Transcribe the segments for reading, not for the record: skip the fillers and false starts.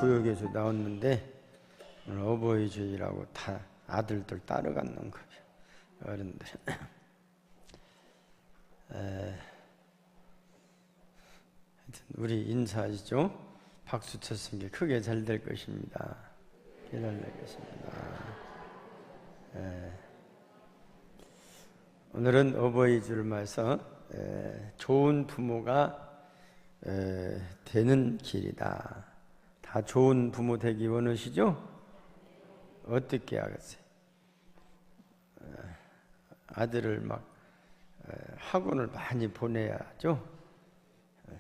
구역에서 나왔는데 오늘 어버이주일하고 다 아들들 따라갔는 거예요. 어른들. 하여튼 우리 인사하시죠. 박수 쳤은 게 크게 잘 될 것입니다. 잘 될 것입니다. 오늘은 어버이주를 맞아서 좋은 부모가 되는 길이다. 다 좋은 부모 되기 원하시죠? 어떻게 하겠어요? 아들을 막 학원을 많이 보내야죠.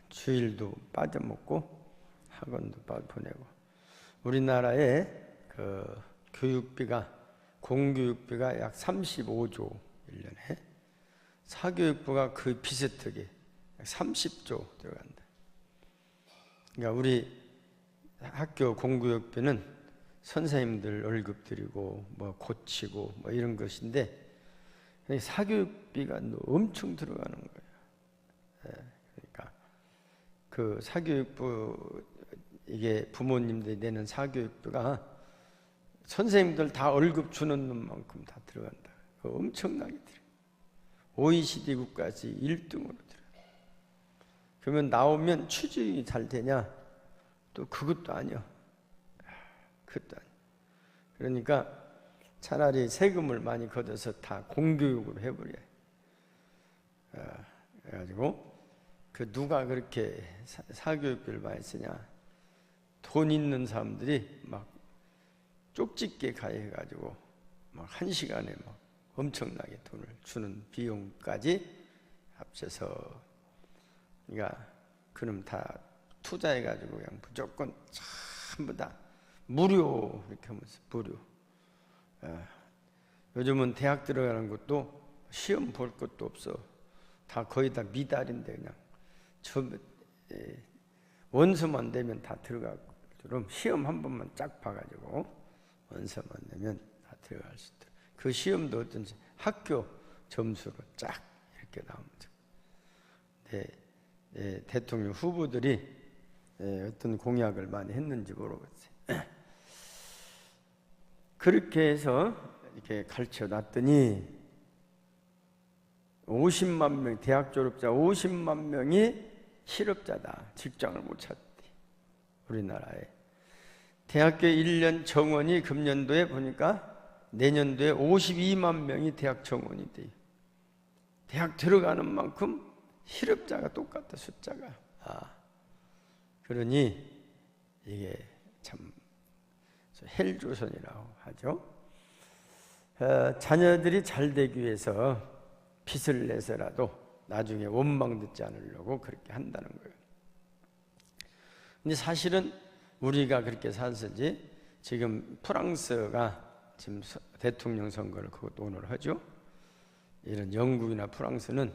주일도 빠져먹고 학원도 보내고. 우리나라의 그 교육비가 공교육비가 약 35조 1년에, 사교육부가 그 비슷하게 30조 들어간다. 그러니까 우리 학교 공교육비는 선생님들 월급 드리고 뭐 고치고 뭐 이런 것인데, 사교육비가 엄청 들어가는 거예요. 그러니까 그 사교육부, 이게 부모님들이 내는 사교육비가 선생님들 다 월급 주는 놈만큼 다 들어간다. 엄청나게 들어요. OECD 국가에서 1등으로 들어요. 그러면 나오면 취직이 잘 되냐? 또 그것도 아니요. 그것도 아니요. 그러니까 차라리 세금을 많이 걷어서 다 공교육으로 해버려요. 그래가지고 그 누가 그렇게 사교육비를 많이 쓰냐? 돈 있는 사람들이 막 쪽집게 가해가지고 막 1시간에 막 엄청나게 돈을 주는 비용까지 합쳐서, 그러니까 그럼 다 투자해가지고 그냥 무조건 전부 다 무료 이렇게 하면서 무료. 요즘은 대학 들어가는 것도 시험 볼 것도 없어. 다 거의 다 미달인데 그냥 원서만 내면 다 들어가고, 그럼 시험 한 번만 쫙 봐가지고 원서만 내면 다 들어갈 수 있도록. 그 시험도 어떤지 학교 점수로 쫙 이렇게 나옵니다. 대통령 후보들이 어떤 공약을 많이 했는지 모르겠어요. 그렇게 해서 이렇게 가르쳐 놨더니 50만 명, 대학 졸업자 50만 명이 실업자다. 직장을 못 찾대. 우리나라에. 대학교 1년 정원이 금년도에 보니까 내년도에 52만 명이 대학 정원이 돼요. 대학 들어가는 만큼 실업자가 똑같다, 숫자가. 그러니 이게 참 헬조선이라고 하죠. 자녀들이 잘 되기 위해서 빚을 내서라도 나중에 원망 듣지 않으려고 그렇게 한다는 거예요. 근데 사실은 우리가 그렇게 살지, 지금 프랑스가 지금 대통령 선거를 그것도 오늘 하죠. 이런 영국이나 프랑스는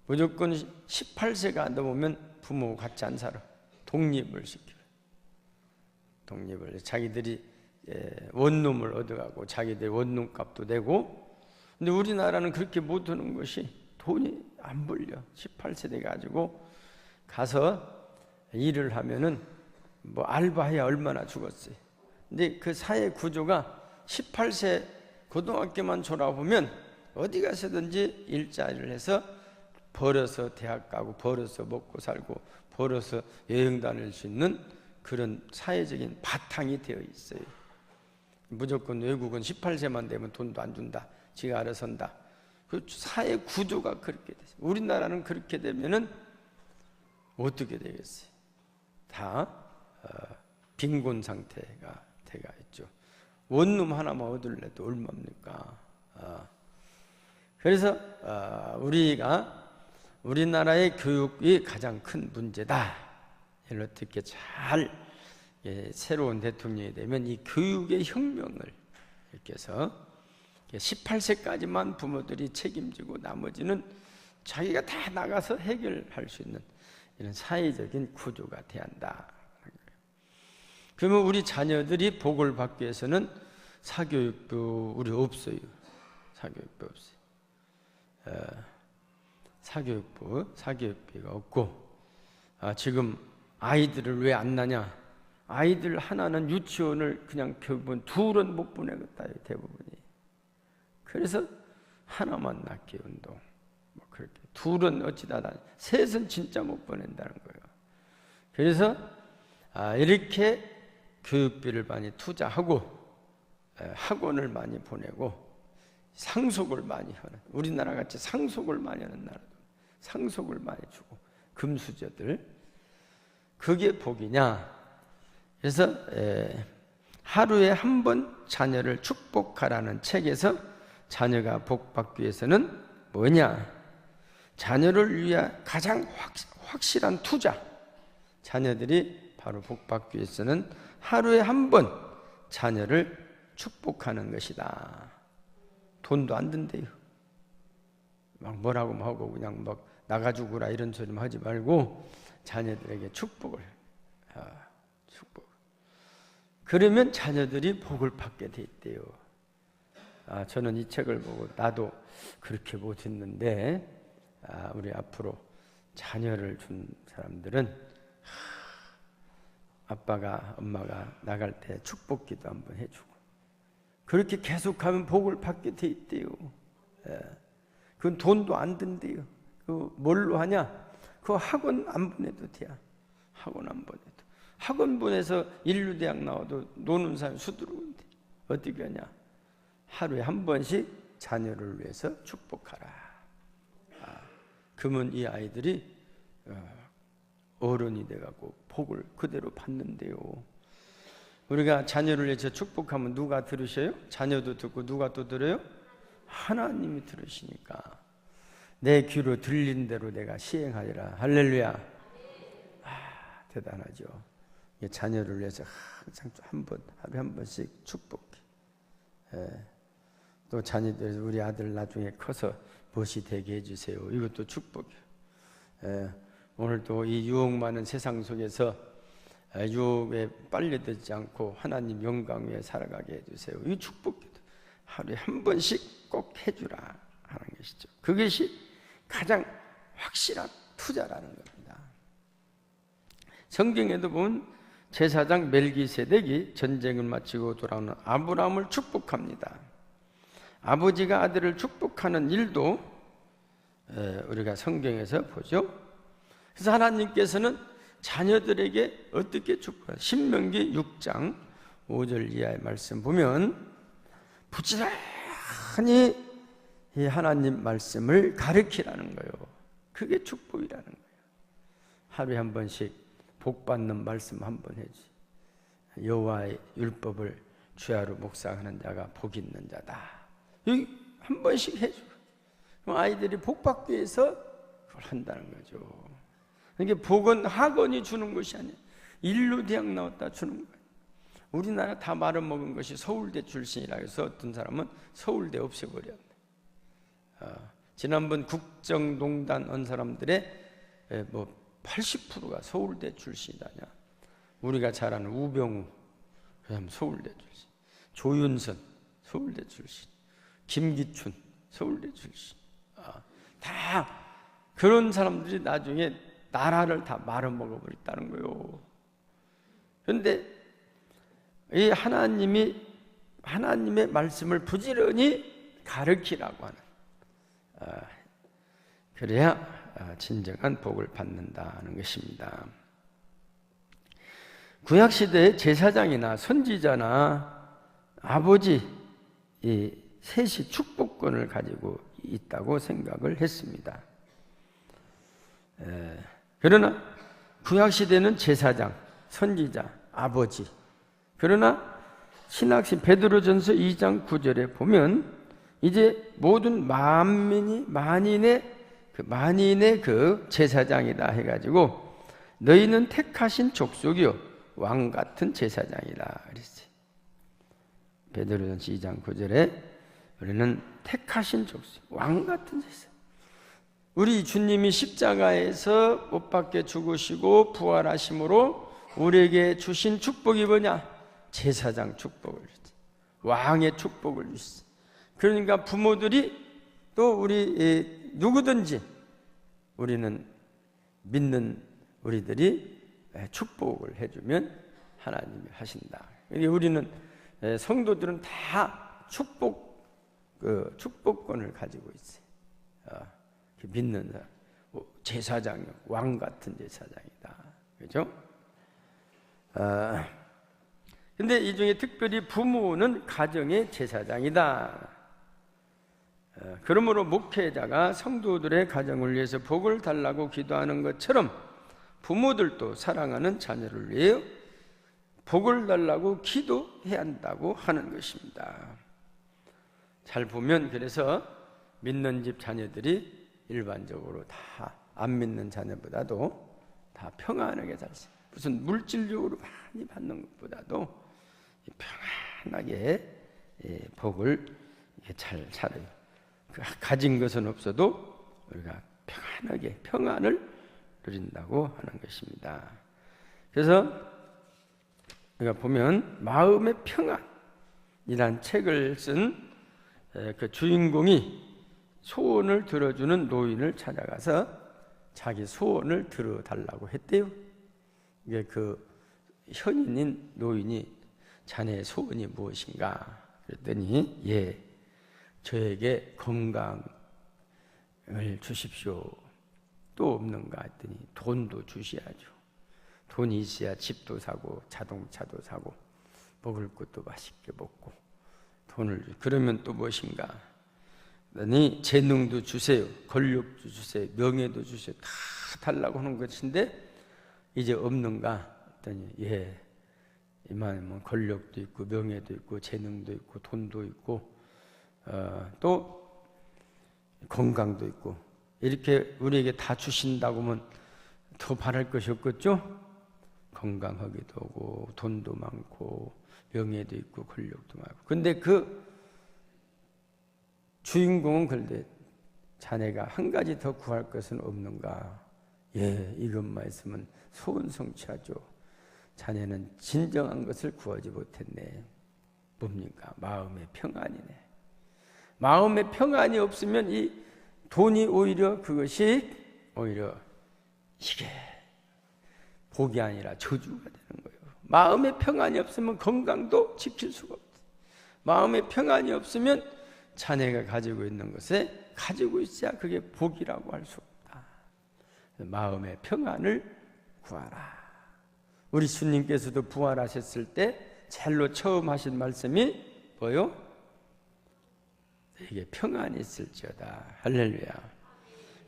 무조건 18세가 안 넘으면 부모 같이 안 살아. 독립을 시켜요. 독립을. 자기들이 원룸을 얻어가고 자기들 원룸값도 내고. 근데 우리나라는 그렇게 못하는 것이 돈이 안 벌려. 18세 돼가지고 가서 일을 하면은 뭐 알바해야 얼마나 죽었어요. 근데 그 사회 구조가 18세 고등학교만 졸업하면 어디 가서든지 일자리를 해서 벌어서 대학 가고 벌어서 먹고 살고 벌어서 여행 다닐 수 있는 그런 사회적인 바탕이 되어 있어요. 무조건 외국은 18세만 되면 돈도 안 준다. 지가 알아서 한다. 그 사회 구조가 그렇게 됐어요. 우리나라는 그렇게 되면은 어떻게 되겠어요? 다 빈곤 상태가 돼가 있죠. 원룸 하나만 얻으려도 얼마입니까? 그래서 우리나라의 교육이 가장 큰 문제다. 이걸 어떻게 잘 새로운 대통령이 되면 이 교육의 혁명을 이렇게 해서 18세까지만 부모들이 책임지고 나머지는 자기가 다 나가서 해결할 수 있는 이런 사회적인 구조가 돼야 한다. 그러면 우리 자녀들이 복을 받기 위해서는 사교육부 우리 없어요. 사교육부 없어요. 사교육비가 없고, 지금 아이들을 왜 안 낳냐? 아이들 하나는 유치원을 그냥 결국은 둘은 못 보내겠다, 대부분이. 그래서 하나만 낳기 운동. 뭐 그렇게 둘은 어찌다 셋은 진짜 못 보낸다는 거예요. 그래서 이렇게 교육비를 많이 투자하고 학원을 많이 보내고 상속을 많이 하는, 우리나라 같이 상속을 많이 하는 나라도 상속을 많이 주고 금수저들, 그게 복이냐? 그래서 하루에 한 번 자녀를 축복하라는 책에서 자녀가 복받기 위해서는 뭐냐? 자녀를 위한 가장 확실한 투자, 자녀들이 바로 복받기 위해서는 하루에 한 번 자녀를 축복하는 것이다. 돈도 안 든대요. 막 뭐라고 하고 그냥 막 나가주구라 이런 소리만 하지 말고 자녀들에게 축복. 그러면 자녀들이 복을 받게 돼 있대요. 저는 이 책을 보고 나도 그렇게 못했는데, 우리 앞으로 자녀를 준 사람들은 아빠가 엄마가 나갈 때 축복기도 한번 해주고, 그렇게 계속하면 복을 받게 돼 있대요. 그건 돈도 안 든대요. 그 뭘로 하냐? 그 학원 안 보내도 돼요. 학원 안 보내도. 학원 보내서 인류대학 나와도 노는 사람이 수두룩한데 어떻게 하냐? 하루에 한 번씩 자녀를 위해서 축복하라. 그러면 이 아이들이 어른이 돼가고 복을 그대로 받는데요. 우리가 자녀를 위해서 축복하면 누가 들으셔요? 자녀도 듣고 누가 또 들어요? 하나님이 들으시니까 내 귀로 들린 대로 내가 시행하리라. 할렐루야. 대단하죠. 자녀를 위해서 항상 하루에 한 번씩 축복해. 또 자녀들, 우리 아들 나중에 커서 무엇이 되게 해주세요. 이것도 축복이에요. 오늘도 이 유혹 많은 세상 속에서 유혹에 빨려들지 않고 하나님 영광 위에 살아가게 해주세요. 이 축복기도 하루에 한 번씩 꼭 해주라 하는 것이죠. 그것이 가장 확실한 투자라는 겁니다. 성경에도 보면 제사장 멜기세덱이 전쟁을 마치고 돌아오는 아브라함을 축복합니다. 아버지가 아들을 축복하는 일도 우리가 성경에서 보죠. 그래서 하나님께서는 자녀들에게 어떻게 축복해요? 신명기 6장 5절 이하의 말씀 보면 부지런히 이 하나님 말씀을 가르치라는 거예요. 그게 축복이라는 거예요. 하루에 한 번씩 복받는 말씀 한 번 해지. 여호와의 율법을 주야로 묵상하는 자가 복 있는 자다. 여기 한 번씩 해줘. 아이들이 복받기 위해서 그걸 한다는 거죠. 그러니까 복은 학원이 주는 것이 아니에요. 인류대학 나왔다 주는 거예요. 우리나라 다 말아먹은 것이 서울대 출신이라 해서 어떤 사람은 서울대 없애버렸네. 지난번 국정농단 온 사람들의 80%가 서울대 출신이다냐. 우리가 잘 아는 우병우, 그다음 서울대 출신, 조윤선 서울대 출신, 김기춘 서울대 출신. 다 그런 사람들이 나중에 나라를 다 말아먹어 버렸다는 거예요. 그런데 이 하나님의 말씀을 부지런히 가르치라고 하는, 그래야 진정한 복을 받는다는 것입니다. 구약시대에 제사장이나 선지자나 아버지 이 셋이 축복권을 가지고 있다고 생각을 했습니다. 그러나 구약시대는 제사장, 선지자, 아버지. 그러나 신학신 베드로전서 2장 9절에 보면 이제 모든 만인의 그 제사장이다 해가지고 너희는 택하신 족속이요 왕 같은 제사장이다 그랬어요. 베드로전서 2장 9절에 우리는 택하신 족속, 왕 같은 제사장. 우리 주님이 십자가에서 못 박혀 죽으시고 부활하심으로 우리에게 주신 축복이 뭐냐? 제사장 축복을 주지, 왕의 축복을 주시. 그러니까 부모들이 또 우리 누구든지 우리는 믿는 우리들이 축복을 해주면 하나님이 하신다. 우리는 성도들은 다 축복권을 가지고 있어요. 믿는 사람, 제사장이 왕 같은 제사장이다. 그렇죠? 근데 이 중에 특별히 부모는 가정의 제사장이다. 그러므로 목회자가 성도들의 가정을 위해서 복을 달라고 기도하는 것처럼 부모들도 사랑하는 자녀를 위해 복을 달라고 기도해야 한다고 하는 것입니다. 잘 보면 그래서 믿는 집 자녀들이 일반적으로 다 안 믿는 자녀보다도 다 평안하게 잘 살아요. 무슨 물질적으로 많이 받는 것보다도 평안하게 복을 잘 살아요. 가진 것은 없어도 우리가 평안하게 평안을 누린다고 하는 것입니다. 그래서 우리가 보면 마음의 평안이란 책을 쓴 그 주인공이 소원을 들어주는 노인을 찾아가서 자기 소원을 들어달라고 했대요. 이게 그 현인인 노인이 자네의 소원이 무엇인가 그랬더니 저에게 건강을 주십시오. 또 없는가 했더니 돈도 주셔야죠. 돈이 있어야 집도 사고 자동차도 사고 먹을 것도 맛있게 먹고 돈을 그러면 또 무엇인가? 그러니 재능도 주세요. 권력도 주세요. 명예도 주세요. 다 달라고 하는 것인데 이제 없는가? 했더니 이만 권력도 있고 명예도 있고 재능도 있고 돈도 있고 또 건강도 있고 이렇게 우리에게 다 주신다고 하면 더 바랄 것이 없겠죠? 건강하기도 하고 돈도 많고 명예도 있고 권력도 많고 근데 그 주인공은 그런데 자네가 한 가지 더 구할 것은 없는가? 이것만 있으면 소원 성취하죠. 자네는 진정한 것을 구하지 못했네. 뭡니까? 마음의 평안이네. 마음의 평안이 없으면 이 돈이 오히려 그것이 오히려 이게 복이 아니라 저주가 되는 거예요. 마음의 평안이 없으면 건강도 지킬 수가 없어요. 마음의 평안이 없으면 자네가 가지고 있는 것에 가지고 있어야 그게 복이라고 할 수 없다. 마음의 평안을 구하라. 우리 주님께서도 부활하셨을 때 젤로 처음 하신 말씀이 뭐요? 이게 평안이 있을지어다. 할렐루야.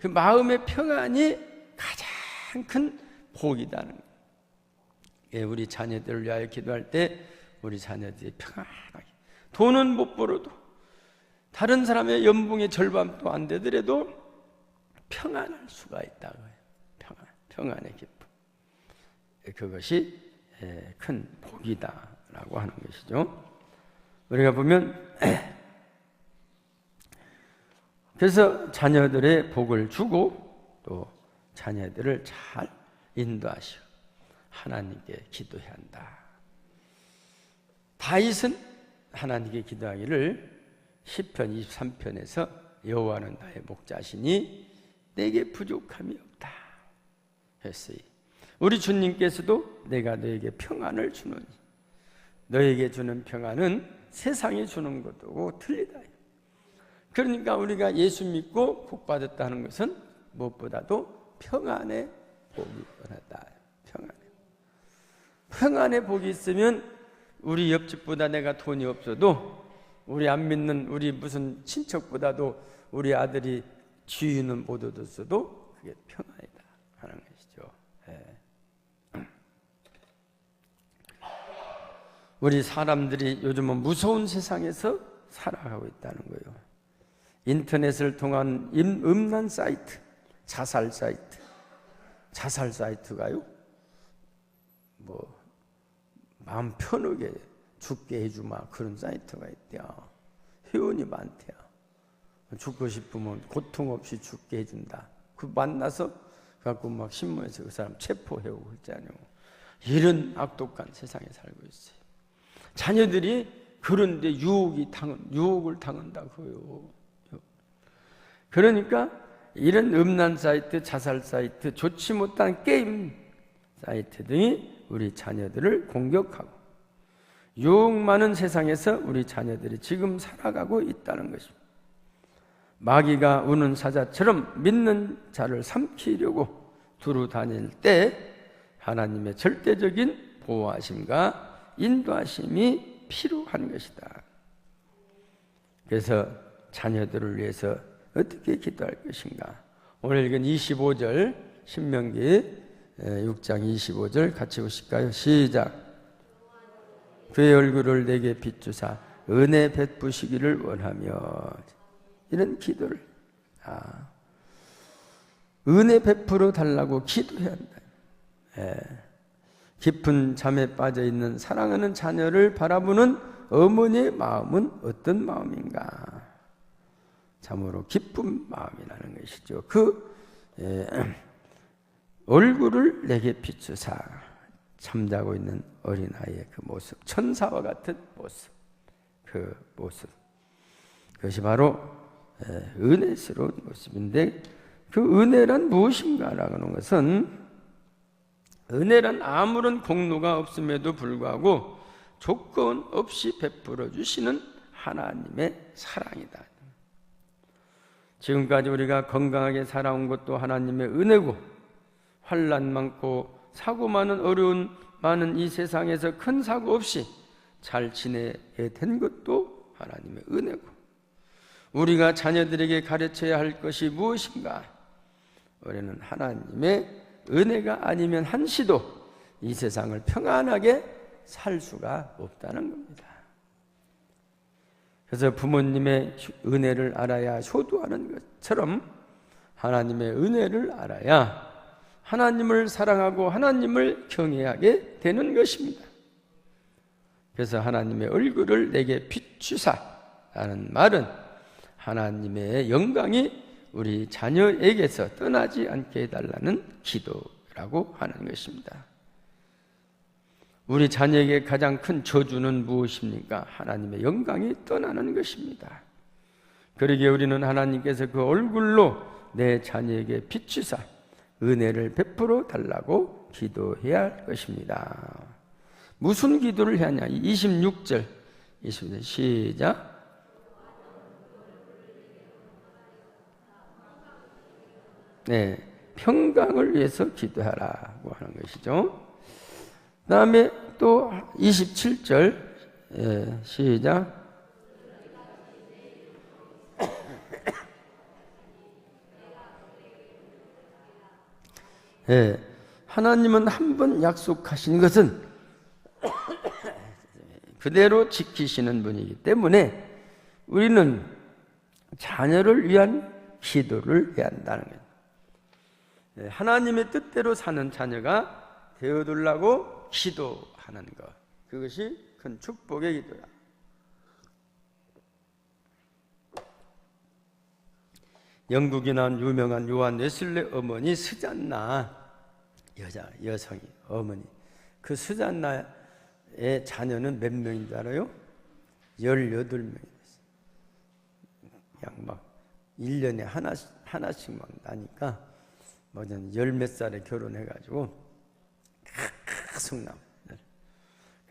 그 마음의 평안이 가장 큰 복이다는 거예요. 우리 자녀들을 위하여 기도할 때 우리 자녀들이 평안하게 돈은 못 벌어도 다른 사람의 연봉의 절반도 안 되더라도 평안할 수가 있다고요. 평안의 기쁨. 그것이 큰 복이다라고 하는 것이죠. 우리가 보면 그래서 자녀들의 복을 주고 또 자녀들을 잘 인도하시오. 하나님께 기도해야 한다. 다윗은 하나님께 기도하기를 시편 23편에서 여호와는 나의 목자시니 내게 부족함이 없다 했어요. 우리 주님께서도 내가 너에게 평안을 주노니 너에게 주는 평안은 세상이 주는 것하고 틀리다. 그러니까 우리가 예수 믿고 복 받았다는 것은 무엇보다도 평안의 복이 원하다. 평안의 복이 있으면 우리 옆집보다 내가 돈이 없어도 우리 안 믿는 우리 무슨 친척보다도 우리 아들이 지위는 못 얻었어도 그게 평안이다 하는 것이죠. 우리 사람들이 요즘은 무서운 세상에서 살아가고 있다는 거예요. 인터넷을 통한 음란 사이트, 자살 사이트가요. 마음 편하게 죽게 해주마 그런 사이트가 있대요. 회원이 많대요. 죽고 싶으면 고통 없이 죽게 해준다. 그 만나서 갖고 막 신문에서 그 사람 체포해오고 있잖아요. 이런 악독한 세상에 살고 있어요. 자녀들이 그런데 유혹을 당한다고요. 그러니까 이런 음란 사이트, 자살 사이트, 좋지 못한 게임, 사이트들이 우리 자녀들을 공격하고 유혹 많은 세상에서 우리 자녀들이 지금 살아가고 있다는 것입니다. 마귀가 우는 사자처럼 믿는 자를 삼키려고 두루 다닐 때 하나님의 절대적인 보호하심과 인도하심이 필요한 것이다. 그래서 자녀들을 위해서 어떻게 기도할 것인가? 오늘 읽은 25절 신명기 6장 25절 같이 보실까요? 시작. 그의 얼굴을 내게 비추사 은혜 베푸시기를 원하며, 이런 기도를 은혜 베풀어 달라고 기도해야 한다. 깊은 잠에 빠져 있는 사랑하는 자녀를 바라보는 어머니의 마음은 어떤 마음인가? 참으로 기쁜 마음이라는 것이죠. 얼굴을 내게 비추사, 잠자고 있는 어린아이의 그 모습, 천사와 같은 모습, 그 모습, 그것이 바로 은혜스러운 모습인데, 그 은혜란 무엇인가라고 하는 것은, 은혜란 아무런 공로가 없음에도 불구하고 조건 없이 베풀어 주시는 하나님의 사랑이다. 지금까지 우리가 건강하게 살아온 것도 하나님의 은혜고, 환난 많고 사고 많은 어려운 많은 이 세상에서 큰 사고 없이 잘 지내게 된 것도 하나님의 은혜고, 우리가 자녀들에게 가르쳐야 할 것이 무엇인가? 우리는 하나님의 은혜가 아니면 한시도 이 세상을 평안하게 살 수가 없다는 겁니다. 그래서 부모님의 은혜를 알아야 효도하는 것처럼 하나님의 은혜를 알아야 하나님을 사랑하고 하나님을 경외하게 되는 것입니다. 그래서 하나님의 얼굴을 내게 비추사라는 말은 하나님의 영광이 우리 자녀에게서 떠나지 않게 해달라는 기도라고 하는 것입니다. 우리 자녀에게 가장 큰 저주는 무엇입니까? 하나님의 영광이 떠나는 것입니다. 그러기에 우리는 하나님께서 그 얼굴로 내 자녀에게 비추사 은혜를 베풀어 달라고 기도해야 할 것입니다. 무슨 기도를 해야 하냐? 26절 시작. 네, 평강을 위해서 기도하라고 하는 것이죠. 그 다음에 또 27절 시작. 네, 하나님은 한 번 약속하신 것은 그대로 지키시는 분이기 때문에 우리는 자녀를 위한 기도를 해야 한다는 거예요. 하나님의 뜻대로 사는 자녀가 되어달라고 기도하는 것, 그것이 큰 축복의 기도야. 영국에 나온 유명한 요한 웨슬레 어머니 스잔나, 여성이 어머니, 그 스잔나의 자녀는 몇 명인 줄 알아요? 18명이 됐어요. 그냥 막 1년에 하나씩 막 나니까 뭐냐면 10몇 살에 결혼해가지고 숙남.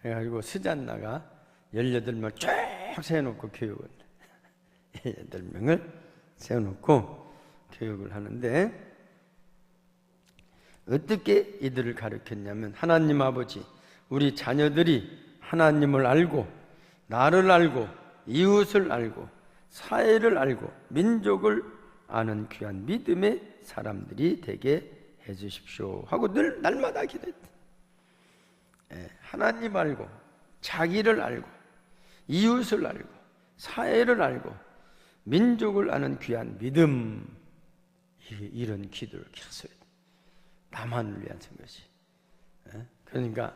그래가지고 스잔나가 18명 쫙 세워놓고 교육을 18명을 세워놓고 교육을 하는데, 어떻게 이들을 가르쳤냐면, 하나님 아버지, 우리 자녀들이 하나님을 알고 나를 알고 이웃을 알고 사회를 알고 민족을 아는 귀한 믿음의 사람들이 되게 해주십시오 하고 늘 날마다 기도했다. 하나님 알고 자기를 알고 이웃을 알고 사회를 알고 민족을 아는 귀한 믿음, 이런 기도를 계속 나만을 위한 것이. 그러니까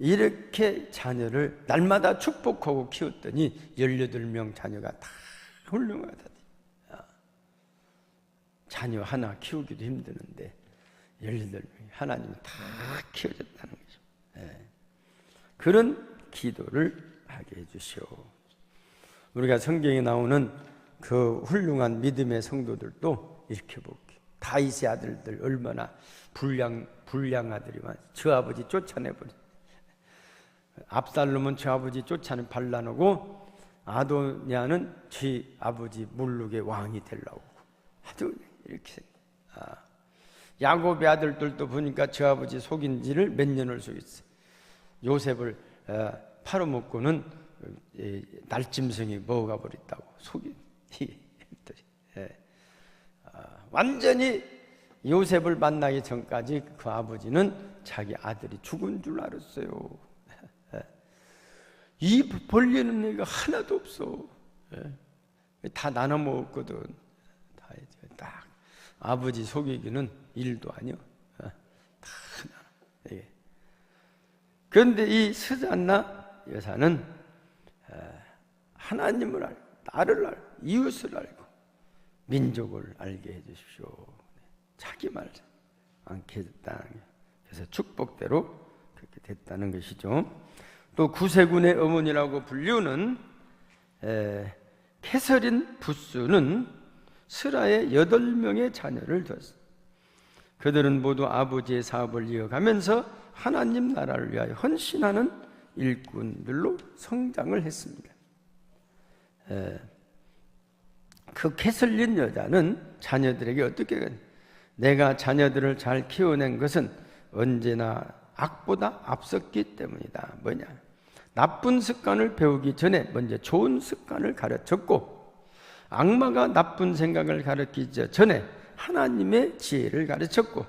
이렇게 자녀를 날마다 축복하고 키웠더니 18명 자녀가 다 훌륭하다. 자녀 하나 키우기도 힘드는데 18명이 하나님이 다 키워줬다는 거죠. 그런 기도를 하게 해주시오. 우리가 성경에 나오는 그 훌륭한 믿음의 성도들도 이렇게 볼게요. 다윗의 아들들 얼마나 불량 아들이만 저 아버지 쫓아내버려. 압살롬은 저 아버지 쫓아내 반란하고 아도니아는 저 아버지 물룩의 왕이 되려고 하도 이렇게. 야곱의 아들들도 보니까 저 아버지 속인지를 몇 년을 속였어. 요셉을 팔아먹고는 날짐승이 먹어가 버렸다고 속인. 완전히 요셉을 만나기 전까지 그 아버지는 자기 아들이 죽은 줄 알았어요. 이 벌리는 애가 하나도 없어. 다 나눠 먹었거든. 딱 아버지 속이기는 일도 아니요. 다 나눠. 그런데 이 스잔나 여사는 하나님을 알고, 나를 알고, 이웃을 알고, 민족을 알게 해주십시오. 자기 말 않게 됐다는 거예요. 그래서 축복대로 그렇게 됐다는 것이죠. 또 구세군의 어머니라고 불리우는 캐서린 부스는 스라의 8명의 자녀를 뒀습니다. 그들은 모두 아버지의 사업을 이어가면서 하나님 나라를 위하여 헌신하는 일꾼들로 성장을 했습니다. 그 캐슬린 여자는 자녀들에게 어떻게 내가 자녀들을 잘 키워낸 것은 언제나 악보다 앞섰기 때문이다. 뭐냐? 나쁜 습관을 배우기 전에 먼저 좋은 습관을 가르쳤고, 악마가 나쁜 생각을 가르치기 전에 하나님의 지혜를 가르쳤고,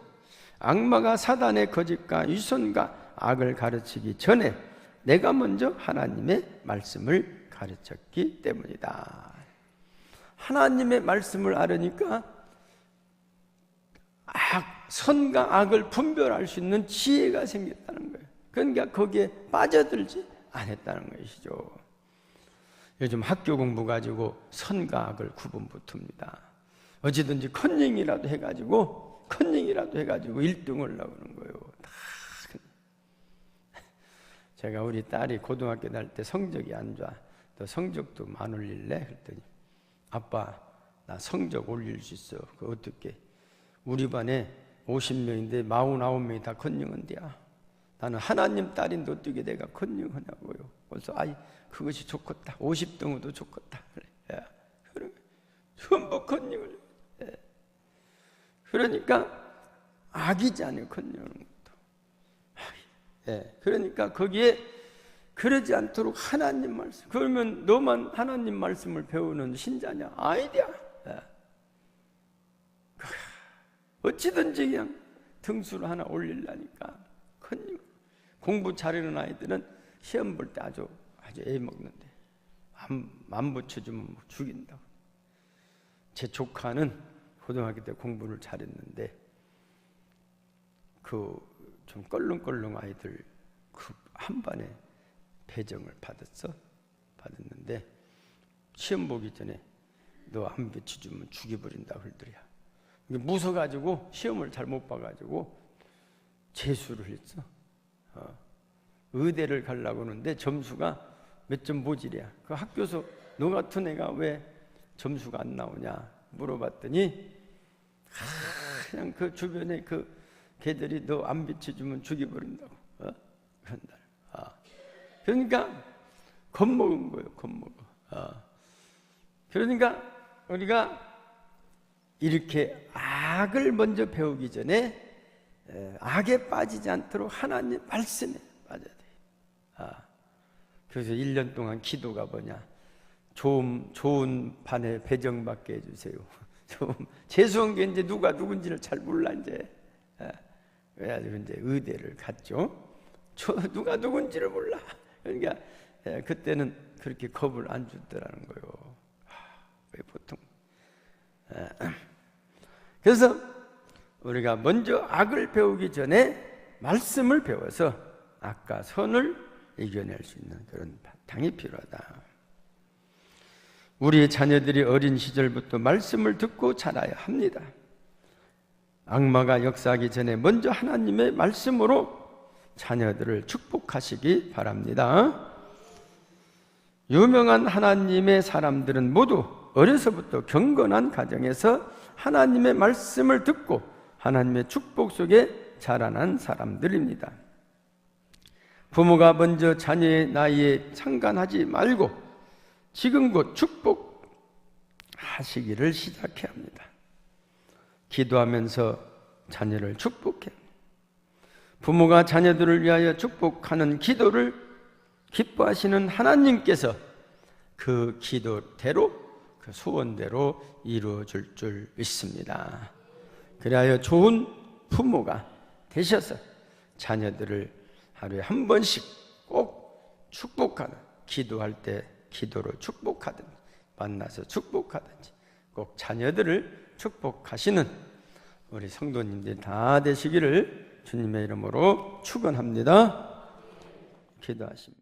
악마가 사단의 거짓과 위선과 악을 가르치기 전에 내가 먼저 하나님의 말씀을 가르쳤기 때문이다. 하나님의 말씀을 알으니까 선과 악을 분별할 수 있는 지혜가 생겼다는 거예요. 그러니까 거기에 빠져들지 않았다는 것이죠. 요즘 학교 공부 가지고 선과 악을 구분 못합니다. 어찌든지 컨닝이라도 해가지고 1등을 나오는 거예요. 제가 우리 딸이 고등학교 다닐 때 성적이 안 좋아. 너 성적도 안 올릴래? 그랬더니 아빠 나 성적 올릴 수 있어. 그 어떻게? 우리 반에 50명인데 49명이 다 컨닝한대야. 나는 하나님 딸인데 어떻게 내가 컨닝하냐고요. 그래서 그것이 좋겠다. 50등으로 좋겠다. 그래. 전부 컨닝을. 그러니까 악이지 않아요. 컨닝하는 것도. 그러니까 거기에 그러지 않도록 하나님 말씀. 그러면 너만 하나님 말씀을 배우는 신자냐? 아니야. 어찌든지 그냥 등수를 하나 올리려니까 컨닝. 공부 잘하는 아이들은 시험 볼 때 아주 애 먹는데 안 붙여주면 죽인다고. 제 조카는 고등학교 때 공부를 잘했는데 그 좀 껄렁껄렁 아이들 그 한 반에 배정을 받았는데 시험 보기 전에 너 안 붙여주면 죽여버린다 그러더래요. 무서워가지고 시험을 잘 못 봐가지고 재수를 했어. 의대를 가려고 하는데 점수가 몇 점 모질이야. 그 학교에서 너 같은 애가 왜 점수가 안 나오냐 물어봤더니 그냥 그 주변에 그 걔들이 너 안 비춰주면 죽여버린다고. 그런다. 그러니까 겁먹은 거예요. 겁먹어. 그러니까 우리가 이렇게 악을 먼저 배우기 전에 악에 빠지지 않도록 하나님 말씀에 빠져야 돼요. 그래서 1년 동안 기도가 뭐냐? 좋은 반에 배정받게 해주세요. 재수한 게 이제 누가 누군지를 잘 몰라 이제. 그래가지고 이제 의대를 갔죠. 누가 누군지를 몰라. 그러니까 그때는 그렇게 겁을 안 주더라는 거예요. 왜 보통. 그래서 우리가 먼저 악을 배우기 전에 말씀을 배워서 악과 선을 이겨낼 수 있는 그런 바탕이 필요하다. 우리의 자녀들이 어린 시절부터 말씀을 듣고 자라야 합니다. 악마가 역사하기 전에 먼저 하나님의 말씀으로 자녀들을 축복하시기 바랍니다. 유명한 하나님의 사람들은 모두 어려서부터 경건한 가정에서 하나님의 말씀을 듣고 하나님의 축복 속에 자라난 사람들입니다. 부모가 먼저 자녀의 나이에 상관하지 말고 지금 곧 축복하시기를 시작해야 합니다. 기도하면서 자녀를 축복해. 부모가 자녀들을 위하여 축복하는 기도를 기뻐하시는 하나님께서 그 기도대로, 그 소원대로 이루어질 줄 믿습니다. 그리하여 좋은 부모가 되셔서 자녀들을 하루에 한 번씩 꼭 축복하는, 기도할 때 기도로 축복하든지 만나서 축복하든지 꼭 자녀들을 축복하시는 우리 성도님들 다 되시기를 주님의 이름으로 축원합니다. 기도하십니다.